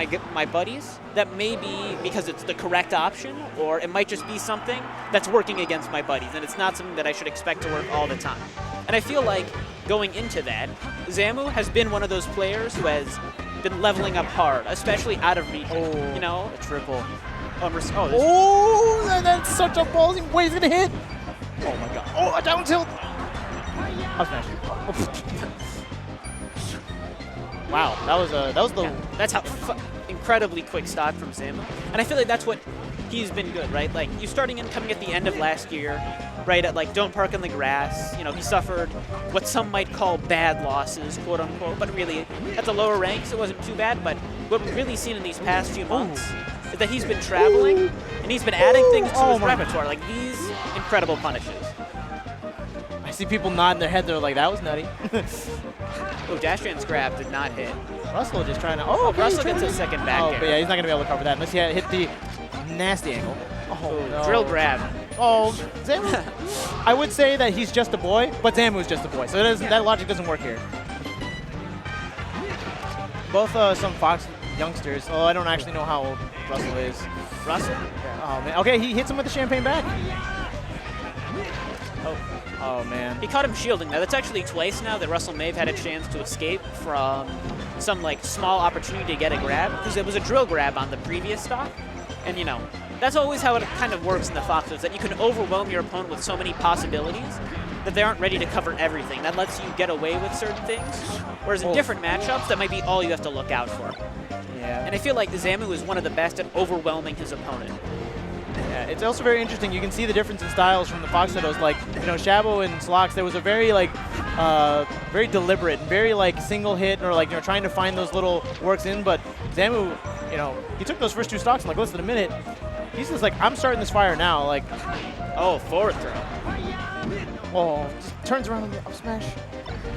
I get my buddies, that may be because it's the correct option, or it might just be something that's working against my buddies, and it's not something that I should expect to work all the time. And I feel like going into that, Zamu has been one of those players who has been leveling up hard, especially out of region. Oh, you know, a triple. That's such a ballsy way he's gonna hit. Oh my god. Oh, a down tilt. Up smash. Wow, that was the. Yeah, that's how incredibly quick stock from Zamu, and I feel like that's what he's been good, right? Like you starting in coming at the end of last year, right at like don't park on the grass. You know, he suffered what some might call bad losses, quote unquote, but really at the lower ranks it wasn't too bad. But what we've really seen in these past few months is that he's been traveling and he's been adding things to his repertoire, like these incredible punishes. I see people nodding their head. They're like, that was nutty. Oh, Dashran's grab did not hit. Russell just trying to. Oh, okay, Russell gets a second back air. But yeah, he's not gonna be able to cover that unless he hit the nasty angle. Oh, no. Drill grab. Oh, Zamu. I would say that he's just a boy, but Zamu's just a boy, so that logic doesn't work here. Both some Fox youngsters. Oh, I don't actually know how old Russell is. Russell? Yeah. Oh man. Okay, he hits him with the champagne back. Oh man. He caught him shielding. Now that's actually twice now that Russell may have had a chance to escape from some like small opportunity to get a grab, because it was a drill grab on the previous stock. And you know, that's always how it kind of works in the Fox, is that you can overwhelm your opponent with so many possibilities that they aren't ready to cover everything. That lets you get away with certain things. Whereas in different matchups, that might be all you have to look out for. Yeah. And I feel like Zamu is one of the best at overwhelming his opponent. Yeah, it's also very interesting. You can see the difference in styles from the Fox Shadows. Like, you know, Shabo and Slox, there was a very, like, very deliberate, very, like, single hit, or, like, you know, trying to find those little works in. But Zamu, you know, he took those first two stocks and, like, less than a minute. He's just like, I'm starting this fire now. Like, oh, forward throw. Oh, just turns around on the up smash.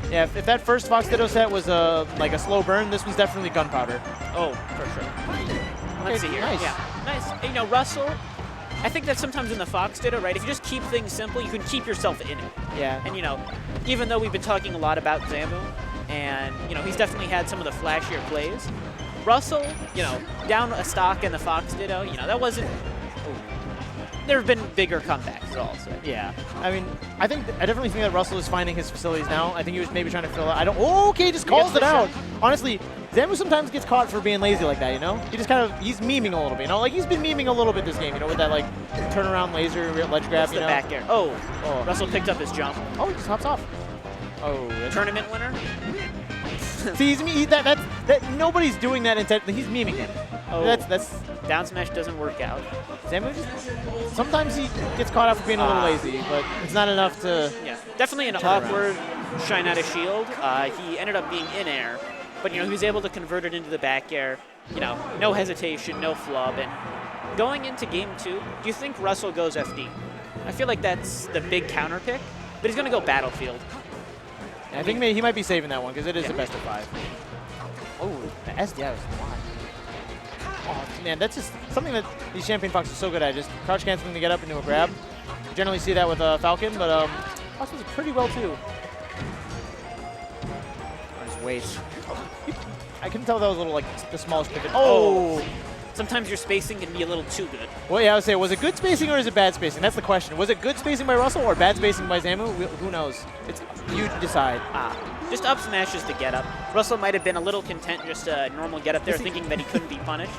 Yeah, if that first Fox Ditto set was like a slow burn, this was definitely gunpowder. Oh, for sure. Let's see here. Nice. Yeah, nice. You know, Russell, I think that sometimes in the Fox Ditto, right, if you just keep things simple, you can keep yourself in it. Yeah. And, you know, even though we've been talking a lot about Zamu, and, you know, he's definitely had some of the flashier plays, Russell, you know, down a stock in the Fox Ditto, you know, that wasn't... There have been bigger comebacks also. Yeah. I mean, I definitely think that Russell is finding his facilities now. I think he was maybe trying to fill out. Oh, okay, just calls it out. Honestly, Zamu sometimes gets caught for being lazy like that, you know? He just kind of, he's memeing a little bit, you know? Like, he's been memeing a little bit this game, you know, with that, like, turnaround laser, ledge grab, you know? Back air. Oh, Russell picked up his jump. Oh, he just hops off. Oh. Tournament winner? See, nobody's doing that intentionally. He's memeing him. Oh. That's down smash doesn't work out. Zamu just, sometimes he gets caught out for being a little lazy, but it's not enough to... Yeah, definitely an awkward shine out of shield. He ended up being in air, but, you know, he was able to convert it into the back air. You know, no hesitation, no flub. And going into game 2, do you think Russell goes FD? I feel like that's the big counter pick, but he's going to go Battlefield. I think he might be saving that one because it is the best of 5. Oh, the SDI was flying. Oh, man, that's just something that these Champagne Fox are so good at, just crouch canceling to get up into a grab. You generally see that with Falcon, but Fox does it pretty well too. Just wait. I couldn't tell that was a little, like, the smallest pivot. Oh! Sometimes your spacing can be a little too good. Well, yeah, I would say, was it good spacing or is it bad spacing? That's the question. Was it good spacing by Russell or bad spacing by Zamu? Who knows? It's you decide. Just up smash is the get up. Russell might have been a little content just a normal get up there, thinking that he couldn't be punished.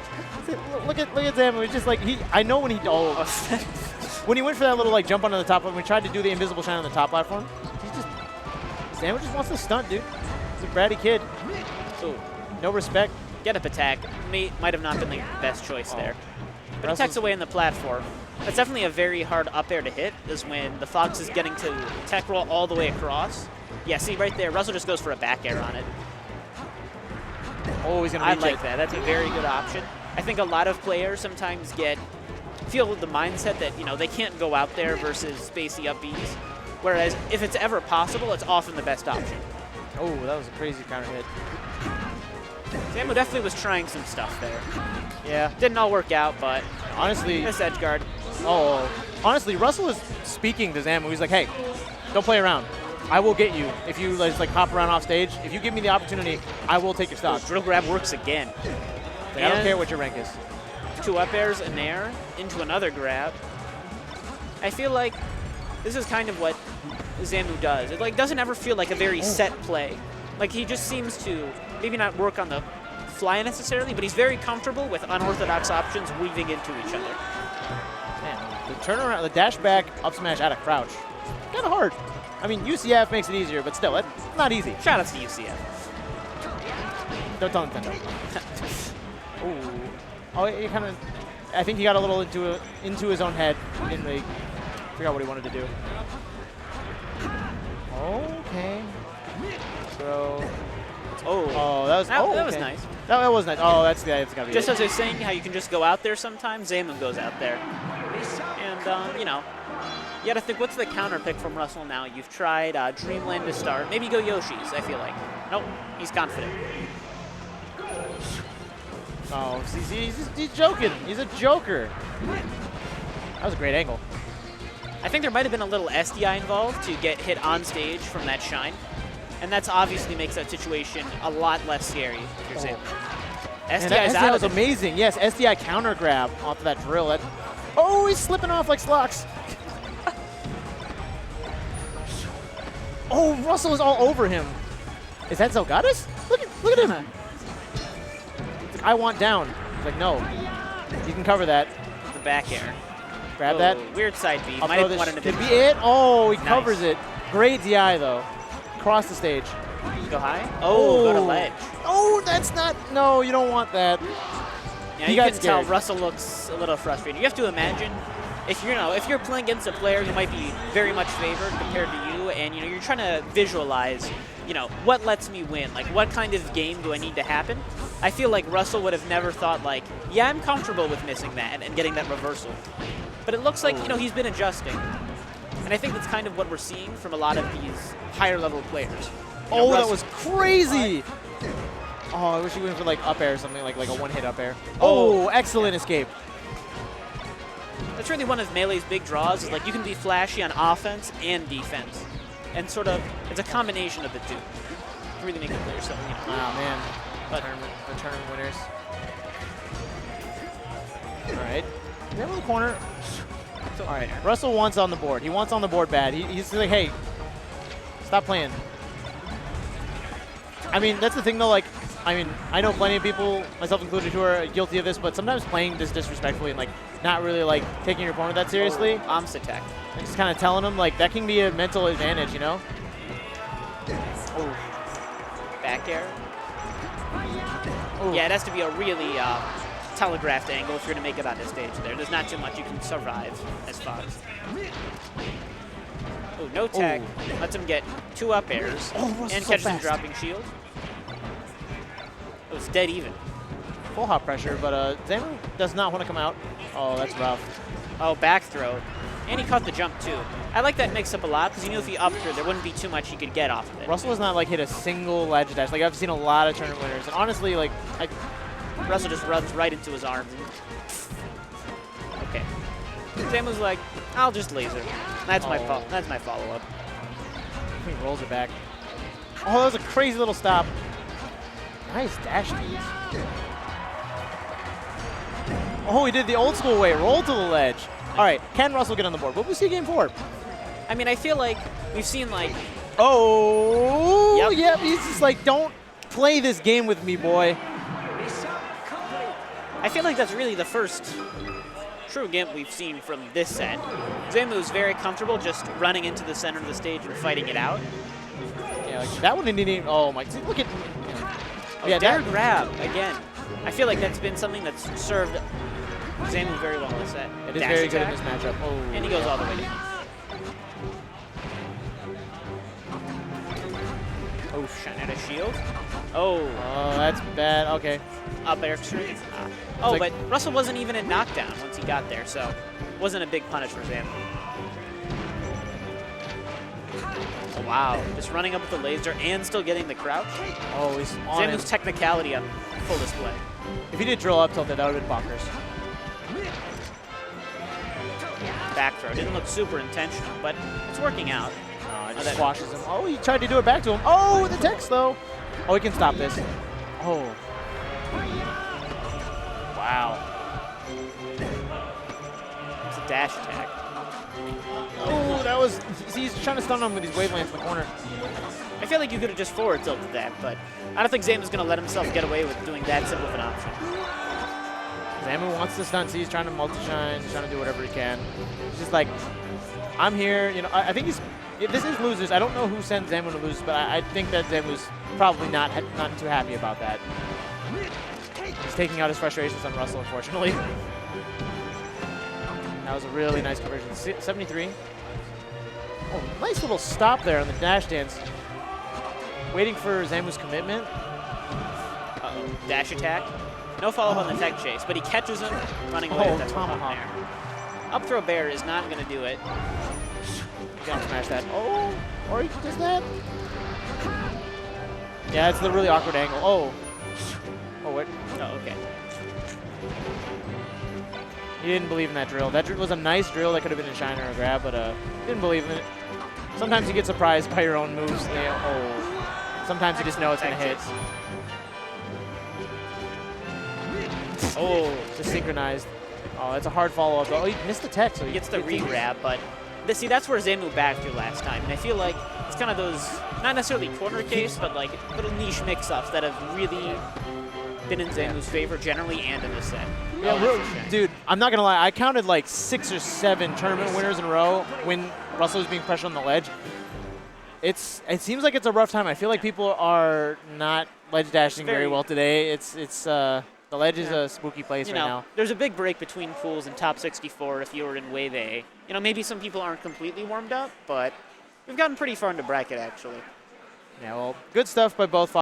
Look at Zamu. It's just like I know when he when he went for that little like jump onto the top, when we tried to do the invisible shine on the top platform, Zamu just wants to stunt, dude. He's a bratty kid. Ooh. No respect. Get up attack. Might have not been the best choice there. But he tucks away in the platform. That's definitely a very hard up air to hit, is when the Fox is getting to tech roll all the way across. Yeah, see right there, Russell just goes for a back air on it. Oh, he's going to reach I like that. That's a very good option. I think a lot of players sometimes feel the mindset that, you know, they can't go out there versus spacey up Bs. Whereas if it's ever possible, it's often the best option. Oh, that was a crazy counter hit. Zamu definitely was trying some stuff there. Yeah. Didn't all work out, but honestly, this edge guard. Oh, honestly, Russell is speaking to Zamu. He's like, hey, don't play around. I will get you if you like hop around off stage. If you give me the opportunity, I will take your stock. Drill grab works again. I don't care what your rank is. 2 up airs, an air, into another grab. I feel like this is kind of what Zamu does. It like doesn't ever feel like a very set play. Like he just seems to maybe not work on the fly necessarily, but he's very comfortable with unorthodox options weaving into each other. Man, the turnaround, the dash back up smash out of crouch, kind of hard. I mean, UCF makes it easier, but still, it's not easy. Shout outs to UCF. Don't tell Nintendo. Ooh. Oh, he kind of. I think he got a little into his own head. He didn't really figure out what he wanted to do. Okay. Throw. Oh, that was. That was nice. That was nice. Oh, that's gotta be. Just it. as I was saying, how you can just go out there sometimes, Zamu goes out there, and you know, you gotta think, what's the counter pick from Russell now? You've tried Dreamland to start. Maybe go Yoshi's. I feel like. Nope, he's confident. Oh, he's joking. He's a joker. That was a great angle. I think there might have been a little SDI involved to get hit on stage from that shine. And that's obviously makes that situation a lot less scary, if you're saying. SDI's out was of it. amazing. Yes, SDI counter grab off of that drill. Oh, he's slipping off like Slox. Oh, Russell is all over him. Is that Zelgatus? Look at him. It's like, I want down. He's like, no. You can cover that. The back air. Grab that. Weird side B. I'll Might have wanted to could be it. Oh, he covers it. Great DI, though. Across the stage. Go high? Oh, go to ledge. Oh, that's not. No, you don't want that. Yeah, you can tell Russell looks a little frustrated. You have to imagine if you're playing against a player who might be very much favored compared to you, and you're trying to visualize, what lets me win? Like, what kind of game do I need to happen? I feel like Russell would have never thought like, yeah, I'm comfortable with missing that and getting that reversal. But it looks like, he's been adjusting. And I think that's kind of what we're seeing from a lot of these higher level players. Oh, that was crazy. Oh, I wish he went for like up air or something, like a one-hit up air. Oh, excellent escape. That's really one of Melee's big draws, is like you can be flashy on offense and defense. And sort of, it's a combination of the two. To really make it clear. So, Oh, man. But the tournament winners. All right. Down in the corner. All right. Russell wants on the board. He wants on the board bad. He's like, hey, stop playing. I mean, that's the thing, though. Like, I know plenty of people, myself included, who are guilty of this, but sometimes playing this disrespectfully and, like, not really, like, taking your opponent that seriously. Arms attack. And just kind of telling them, like, that can be a mental advantage, Oh. Back air. Ooh. Yeah, it has to be a really telegraphed angle if you're going to make it on this stage there. There's not too much you can survive as Fox. Oh, no tag. Ooh. Lets him get 2 up airs and catches him dropping shield. It was dead even. Full hop pressure, but Zamu does not want to come out. Oh, that's rough. Oh, back throw. And he caught the jump, too. I like that mix-up a lot, because you knew if he upped her, there wouldn't be too much he could get off of it. Russell has not, like, hit a single ledge dash. Like, I've seen a lot of tournament winners. And honestly, like, Russell just runs right into his arms. Okay. Zamu's like, I'll just laser. That's my follow-up. He rolls it back. Oh, that was a crazy little stop. Nice dash tease. Oh, he did the old school way. Roll to the ledge. All right, can Russell get on the board? What was he game 4? I mean, I feel like we've seen, like... Oh! Yep, he's just like, don't play this game with me, boy. I feel like that's really the first true gimp we've seen from this set. Zamu's very comfortable just running into the center of the stage and fighting it out. Yeah, like that one didn't even... Oh, my... Look at... Yeah, dare grab, again. I feel like that's been something that's served Zamu very well in this set. It is very good in this matchup. Oh. And he goes all the way down. Oh, shine out a shield. Oh. Oh, that's bad. Okay. Up air extreme. Oh, like, but Russell wasn't even in knockdown once he got there, so it wasn't a big punish for Zamu. Oh, wow. Just running up with the laser and still getting the crouch. Oh, he's on Zamu's technicality on full display. If he did drill up tilted, that would have been bonkers. Back throw. Didn't look super intentional, but it's working out. It just squashes him. Oh, he tried to do it back to him. Oh, the text, though. Oh, he can stop this. Oh. wow. It's a dash attack. Oh, that was, he's trying to stun him with these wavelengths in the corner. I feel like you could have just forward tilted that, but I don't think Zamu's going to let himself get away with doing that simple of an option. Zamu wants to stun, so he's trying to multi-shine, he's trying to do whatever he can. He's just like, I'm here, you know, I think he's, this is losers. I don't know who sent Zamu to lose, but I think that Zamu's probably not too happy about that. He's taking out his frustrations on Russell, unfortunately. That was a really nice conversion. 73. Oh, nice little stop there on the dash dance. Waiting for Zamu's commitment. Uh-oh, dash attack. No follow-up on the tech chase, but he catches him running away with that tomahawk. Up throw bear is not going to do it. Gonna smash that. Oh, or he does that. Yeah, it's the really awkward angle. Oh. Oh, wait. Oh, okay. He didn't believe in that drill. That drill was a nice drill that could have been a shine or a grab, but didn't believe in it. Sometimes you get surprised by your own moves. Oh. Sometimes you just know it's going to hit. Oh, just synchronized. Oh, it's a hard follow-up. Oh, he missed the tech, so he gets the re-grab, but see, that's where Zamu backed you last time, and I feel like it's kind of those, not necessarily corner case, but like little niche mix-ups that have really been in Zamu's favor generally and in this set. Yeah, dude, I'm not going to lie. I counted like 6 or 7 tournament winners in a row when Russell was being pressured on the ledge. It seems like it's a rough time. I feel like people are not ledge dashing very well today. The ledge is a spooky place right now. There's a big break between pools and top 64 if you were in Wave A. You know, maybe some people aren't completely warmed up, but we've gotten pretty far into bracket, actually. Yeah, well, good stuff by both